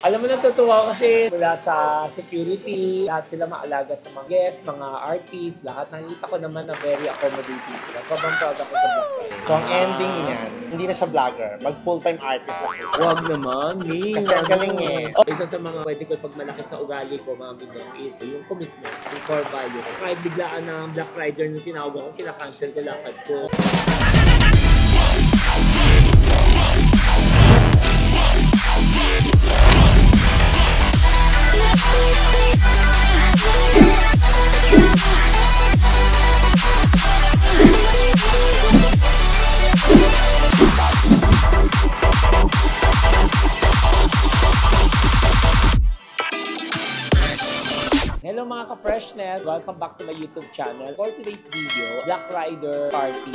Alam mo, natutuwa kasi mula sa security, lahat sila maalaga sa mga guests, mga artists, lahat. Nakikita ko naman na very accommodating sila. Sobrang proud ako sa Black Friday. So, ang ending niyan, hindi na siya vlogger. Mag-full-time artist na siya. Huwag naman, me. Kasi ang galing eh. Isa sa mga pwede ko pagmalaki sa ugali ko, mga bidong, is yung commitment, yung core value ko. Kahit biglaan na Black Rider nung tinawag ako, kinakancel ko lakad ko. Hello mga ka-freshness! Welcome back to my YouTube channel. For today's video, Black Rider Party.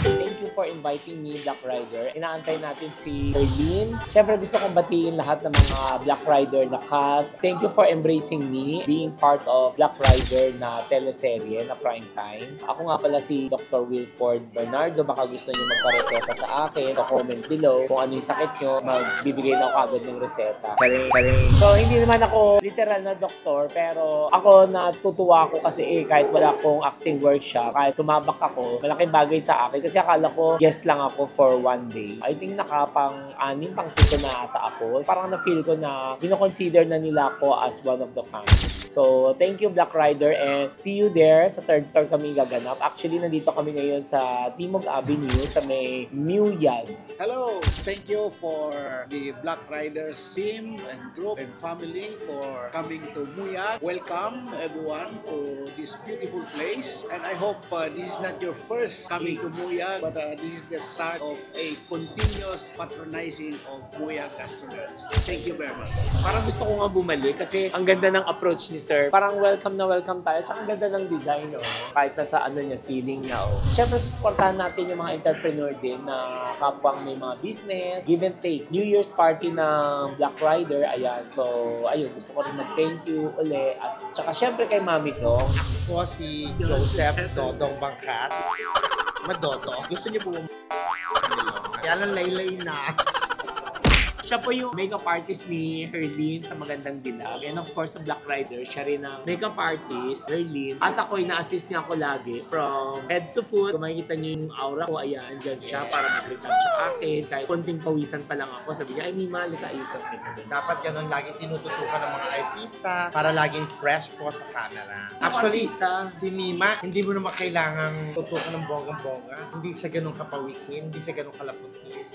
Thank you for inviting me, Black Rider. Inaantay natin si Herlene. Siyempre gusto kong batiin lahat ng mga Black Rider na cast. Thank you for embracing me, being part of Black Rider na teleserye na prime time. Ako nga pala si Dr. Wilford Bernardo. Baka gusto niyo magpa-reseta sa akin. Comment below kung ano yung sakit nyo. Magbibigay na ako agad ng reseta. Karing. So hindi naman ako literal na doktor, pero ako natutuwa ako kasi kahit wala akong acting workshop, kahit sumabak ako, malaking bagay sa akin. Kasi akala ko, guest lang ako for one day. I think nakapang-anim, pang-7 na ata ako. Parang na-feel ko na kino-consider na nila ako as one of the fans. So, thank you Black Rider and see you there. Sa third floor kami gaganap. Actually, nandito kami ngayon sa Timog Avenue sa may Muyan. Hello! Thank you for the Black Riders team and group and family for coming to Muyag. Welcome everyone to this beautiful place. And I hope this is not your first coming to Muyag, but this is the start of a continuous patronizing of Muyag Astronauts. Thank you very much. Parang gusto ko nga bumalik kasi ang ganda ng approach ni Sir. Parang welcome na welcome tayo. At ang ganda ng design, oh. Kahit na sa ano niya, ceiling niya, oh. Siyempre, supportahan natin yung mga entrepreneur din na kapwang may mga business, give and take. New Year's party ng Black Rider, ayan. So, ayun, gusto ko rin mag-thank you uli. At saka siyempre kay Mami Dong. Ako si Joseph Dodong Bangkat. Madodo. Gusto niyo po kaya lang laylay na. Siya po yung makeup artist ni Herlene sa Magandang Dilag. And of course, sa Black Rider, siya rin ang makeup artist, Herlene. At ako, ina-assist niya ako lagi from head to foot. Kung makikita niyo yung aura ko, ayan, dyan siya para mag-retouch sa akin. Kahit konting pawisan pa lang ako, sabi niya, ay Mima, lika ayusan kita. Dapat ganun lagi tinututukan ng mga artista para laging fresh po sa camera. Actually, si Mima, hindi mo naman kailangang tutukan ng bonggang-bongga. Hindi siya ganun kapawisin, hindi siya ganun kalaputin.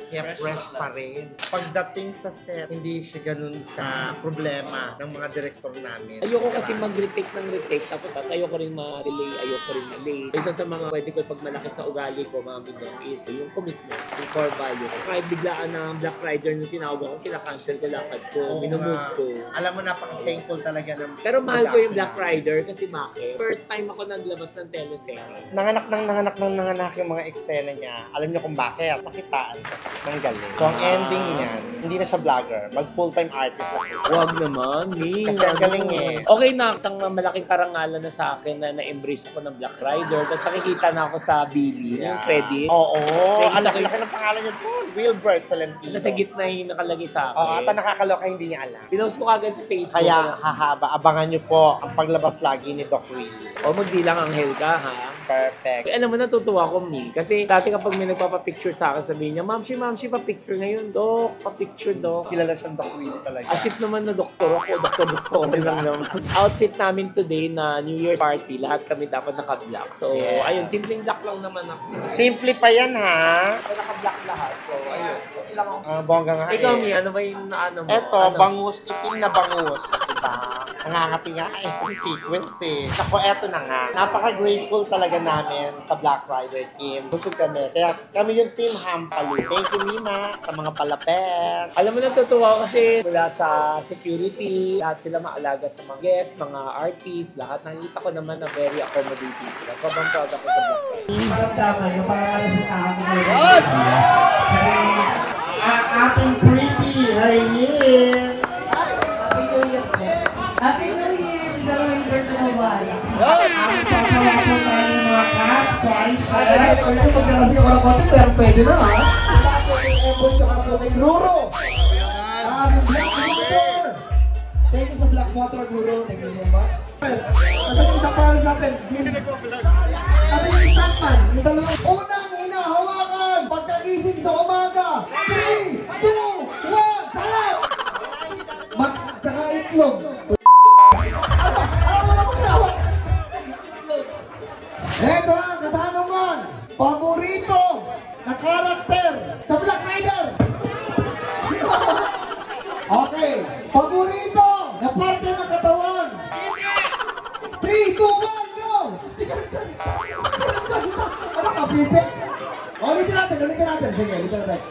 Kaya fresh pa rin. Pagdating sa set, hindi siya ganun ka-problema ng mga director namin. Ayoko kasi mag-retake ng retake, tapos ayoko rin ma-relay, ayoko rin ma-lay. Isa sa mga pwede ko pagmalaki sa ugali ko, mga bidong, is yung commitment, yung core value ko. Kahit biglaan na Black Rider nung tinawag ako, kinakancel ko lakad ko, minumove ko. Alam mo, napaka-thankful talaga ng pero mahal ko yung Black Rider kasi bakit? First time ako naglabas ng teleserye. Nanganak yung mga eksena niya. Alam niyo kung bakit? Nakitaan kasi ng galing. So, ang ending niyan, hindi na siya vlogger. Mag-full-time artist na siya. Huwag naman, me. Kasi ang galing eh. Okay na, isang malaking karangalan na sa akin na na-embrace ako ng Black Rider. Tapos nakikita na ako sa Billy, yung credits. Oo. Ang laki-laki ng pangalan niya po. Wilbert Tolentino. Nasa gitna yung nakalagay sa akin. Oo, at nakakaloka hindi niya alam. Pinost ko kagad sa Facebook. Kaya hahaba, abangan niyo po ang paglabas lagi ni Doc Willie. O magbilang anghel ka, ha? Perfect. Alam mo, natutuwa ko, me. Kasi dati kapag may nagpapapicture sa akin, sabihin niya, Mamshi, pa-picture ngayon, Dok. Pa-picture, Dok. Kilala siyang Doc Willie talaga. Asip naman na doktor ako, doktor lang naman. Outfit namin today na New Year's party, lahat kami dapat naka-black. So, yes. Ayun, simpleng black lang naman ako. Simple pa yan, ha? Naka-black lahat. So, ayun. So, ilang ako. Bongga nga Ikaw, Mi, ano ba yung ano mo? Eto, bangus. Itim na bangus. Diba? Nangangati nga eh. Kasi sequence eh. Ako, eto na nga. Napaka-grateful talaga namin sa Black Rider team. Busog kami. Kaya kami yung team Hampalu. Thank you, Mima, sa mga palapes. Alam mo, natutuwa kasi mula sa security, lahat sila maalaga sa mga guests, mga artists, lahat. Nakikita ko naman na very accommodating sila. Sobrang proud ako sa Black Rider. Parang tama yung pangalan sa akin ngayon. Ating pretty, Herlene. Happy New Year po. Happy New Year, Sir Wilbert Bernardo. Ang papawapon tayo ng mga cash prizes. Pag nalasing ako ng konti, pero pwede na ha. Wala po yung epon tsaka po kay Ruro. Black Motor. Thank you sa Black Motor, Ruro. Thank you so much. Kasi yung isang para sa atin. Kasi yung stuntman, yung dalawang unang hinahawakan. Pagkagising sa umaga. 3, 2, 1, salat! Tsaka itlog. Ano? Ano mo na mo ginawak? Ito ang katanungan. Paborito na karakter sa Black Rider. Okay. Paborito na parte ng katawan. 3, 2, 1, go! Ano ka, Pipe? Ulitin natin. Sige, ulitin natin.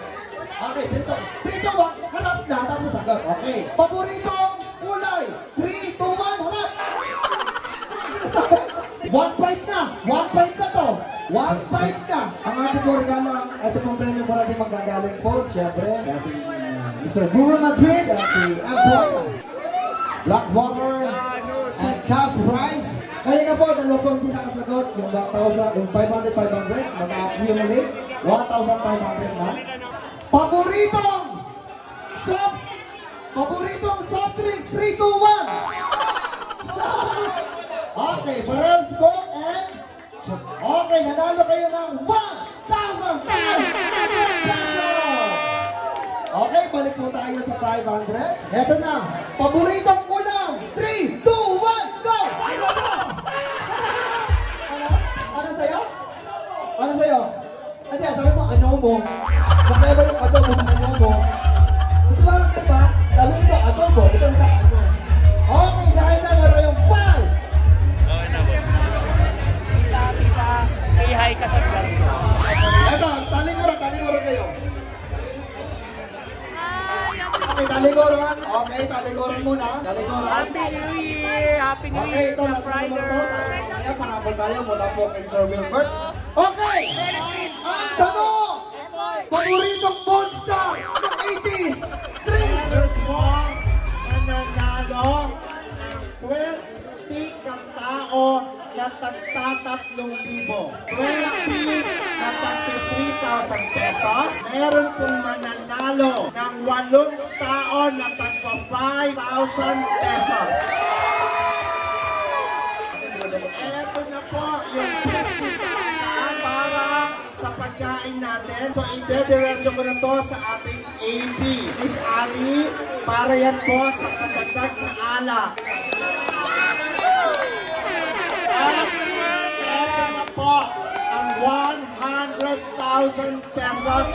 Okay, dito. 3, 2, 1, harap na. Tapos agad. Okay. Paboritong kulay. 3, 2, 1, harap! 1.5 na! 1.5 na to! 1.5 na! Ang ating po regalo, ito pong premium po natin magagaling po, syempre, ating Mr. Guru Madrid, ating Amboy, Black Water, and cash prize. Kanina po, dalawa po hindi nakasagot, yung 1,000, yung 500, mag-accumulate, 1,500 na. Paboritong soft drinks, 3, 2, 1! Okay, parehas go and... Okay, nanalo kayo ng 1,500 pesos! Okay, balik po tayo sa 500. Eto na, paboritong ulam. 3, 2, 1, go! Ano sa'yo? Ano sa'yo? Hindi, sabi mo, ano mo? Magkaiba yung adobo sa ano mo. Ito ba ang iba? Sabi mo ito, adobo. Ito sa ano. Okay, dahil na meron yung 5. Say hi ka sa vlog ko. Eto, talikuran kayo. Okay, talikuran. Okay, talikuran muna. Talikuran. Happy New Year! Happy New Okay, Year! ito, nasa numero to. Kaya panabol tayo mula po kay Sir Wilbert. Okay! Ang tanong! Paboritong monster ng 80s! 3! There's one nananalo ng 20 katao na tagtatatlong libo. 20 na tagti 3,000 pesos. Meron pong mananalo ng 8 tao na tagpa 5,000 pesos. Eto na po yung 50,000 para sa pagkain natin. So, ide-diretso ko na to sa ating AP. Miss Ali, para yan po sa patagdag na alak. Eto na po ang 100,000 pesos.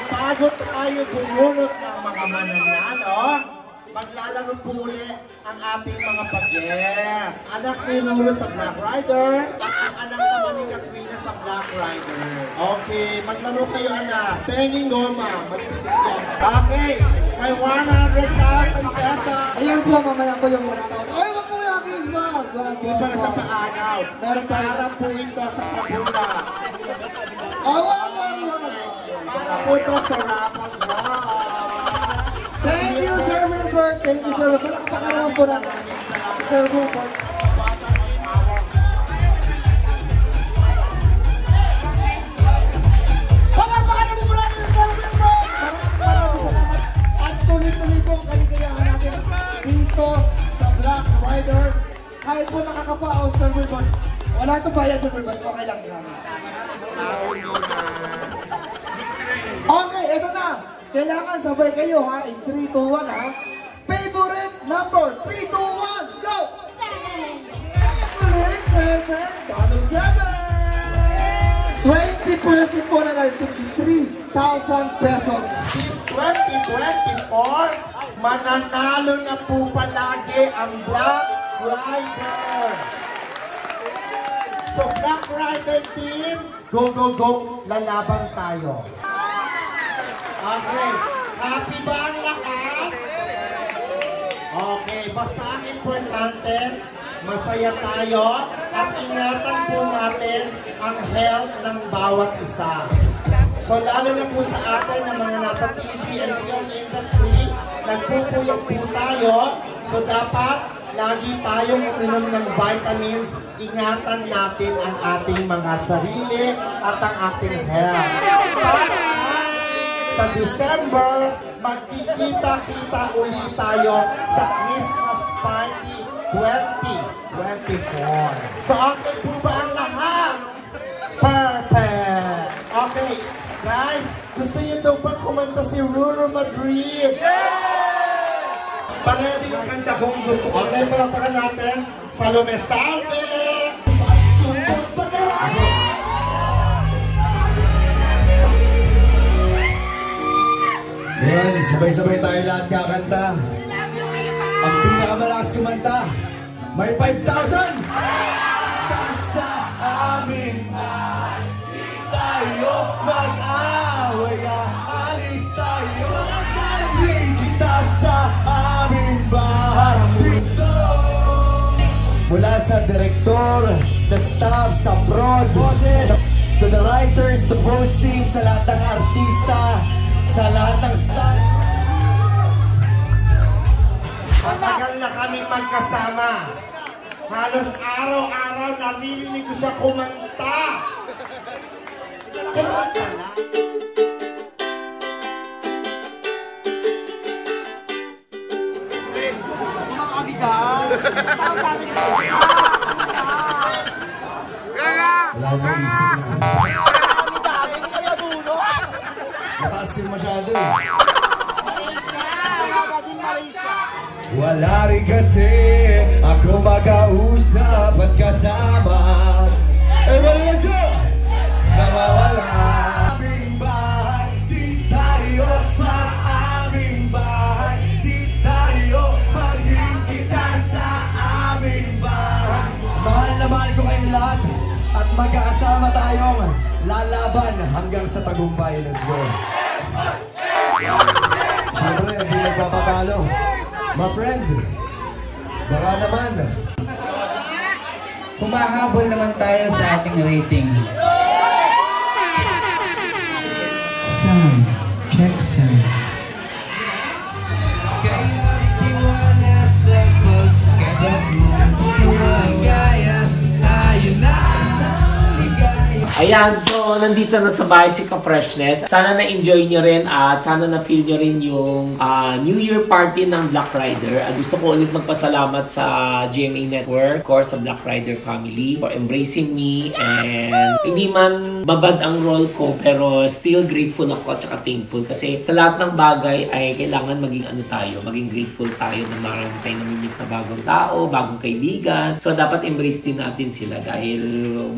Bago tayo bumunot ng mga mananalo, maglalaro po uli ang ating mga pag-gets. Anak ni Ruru sa Black Rider at ang anak naman ni Katrina sa Black Rider. Okay, maglaro kayo anak. Penging goma, magtitigyan. Okay, may 100,000 pesos. Ayan po, mamaya po yung 1,000. Ay, wag mo yakin, wag. Hindi pa na siya paanaw. Meron tayo. Para po ito sa pabula. Wag. Para po ito sa rapang Thank you, Sir Wilbert. Thank you, Sir Wilbert. Palakpakan po natin. Sir Wilbert. Palakpakan ulit po natin, Sir Wilbert. Maraming salamat. At tuloy-tuloy po ang kaligayahan natin dito sa Black Rider. Kahit po nakakapao, Sir Wilbert. Wala itong bayad, Sir Wilbert. Okay lang namin. Okay, eto na. Kailangan sabay kayo ha. In 3, 2, 1 ha. Favorite number. 3, 2, 1, go! 20% po na lang. 53,000 pesos. This 2024, mananalo na po palagi ang Black Rider. So Black Rider team, go, go, go, lalaban tayo. Okay, happy ba ang lahat? Okay, basta ang importante, masaya tayo at ingatan po natin ang health ng bawat isa. So lalo na po sa atin ng mga nasa TV and film industry, nagpupuyat po tayo. So dapat lagi tayong uminom ng vitamins, ingatan natin ang ating mga sarili at ang ating health. Para sa December, magkikita-kita ulit tayo sa Christmas Party 2024. So okay po ba ang lahat? Perfect! Okay, guys, gusto niyo daw ba kumanta si Ruru Madrid? Parehati yung kanta kung gusto ko. Okay, palapakan natin. Salome Salve! Ngayon, sabay-sabay tayo lahat kakanta. Ang pinakamalakas kumanta, may 5,000! Sa amin, di tayo mag-away, alis tayo. Dalhin kita sa aming bahay. Dito! Mula sa direktor, sa staff, sa prod, bosses, to the writers, to posting, sa lahat ng artista, sa lahat ng staff. Matagal na kami magkasama. Halos araw-araw naririnig ko siya kumanta. Kumanta na. Wala mo isip na. Mataas din masyado eh. Wala rin kasi ako makausap at kasama. Eh, let's go! Nawawala aming bahay, di tayo sa aming bahay, di tayo maging kita sa aming bahay. Mahal na mahal ko kayong lahat at magkakasama tayong lalaban hanggang sa tagumpay. Let's go! Siyempre, hindi nagpapatalo. My friend, baka naman. Humahabol naman tayo sa ating rating. Sound, check sound. Kaya magtiwala sa pagkakap mo. Gaya, tayo na ligaya. Ayan, so nandito na sa bahay si Ka-Freshness. Sana na-enjoy nyo rin at sana na-feel nyo rin yung New Year party ng Black Rider. Gusto ko ulit magpasalamat sa GMA Network, of course sa Black Rider family for embracing me, and hindi man babad ang role ko pero still grateful ako at saka thankful kasi sa lahat ng bagay ay kailangan maging maging grateful tayo na marami tayong namimit na bagong tao, bagong kaibigan. So dapat embrace din natin sila dahil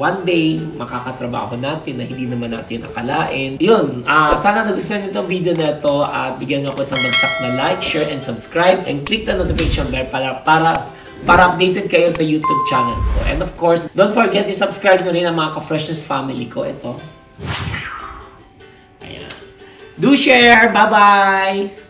one day makakatrabaho natin na hindi naman natin akalain. Yun, sana nagustuhan nyo itong video na ito at bigyan nyo ako isang bagsak na like, share, and subscribe, and click the notification bell para updated kayo sa YouTube channel ko. And of course, don't forget to subscribe nyo rin ang mga Ka-Freshness family ko. Ito. Ayan. Do share! Bye-bye!